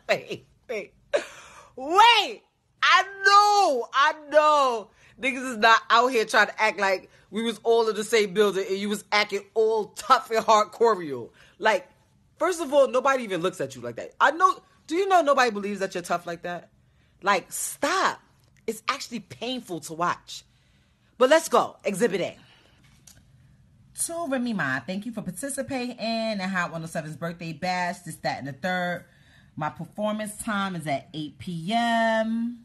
Wait. I know. Niggas is not out here trying to act like we was all in the same building and you was acting all tough and hardcore. Like, first of all, nobody even looks at you like that. Do you know nobody believes that you're tough like that? Like, stop. It's actually painful to watch. But let's go. Exhibit A. To Remy Ma, thank you for participating in Hot 107's birthday bash, this, that, and the third. My performance time is at 8 p.m.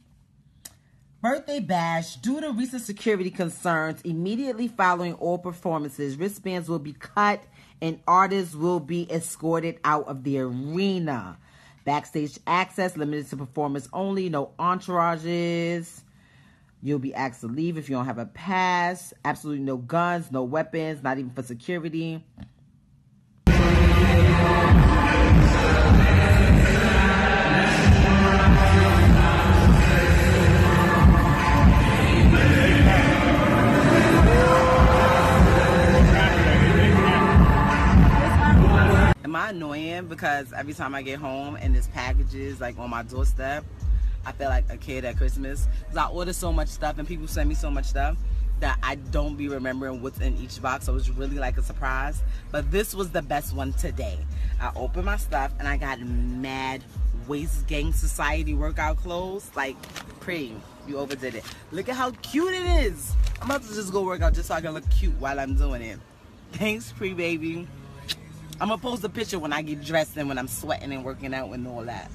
Birthday bash. Due to recent security concerns, immediately following all performances, wristbands will be cut and artists will be escorted out of the arena. Backstage access limited to performers only. No entourages. You'll be asked to leave if you don't have a pass. Absolutely no guns, no weapons, not even for security. Am I annoying because every time I get home and there's packages like on my doorstep, I feel like a kid at Christmas because I order so much stuff and people send me so much stuff that I don't be remembering what's in each box. So it's really like a surprise. But this was the best one today. I opened my stuff and I got mad Waist Gang Society workout clothes. Like, pretty. You overdid it. Look at how cute it is. I'm about to just go work out just so I can look cute while I'm doing it. Thanks, Pre Baby. I'm gonna post a picture when I get dressed and when I'm sweating and working out and all that.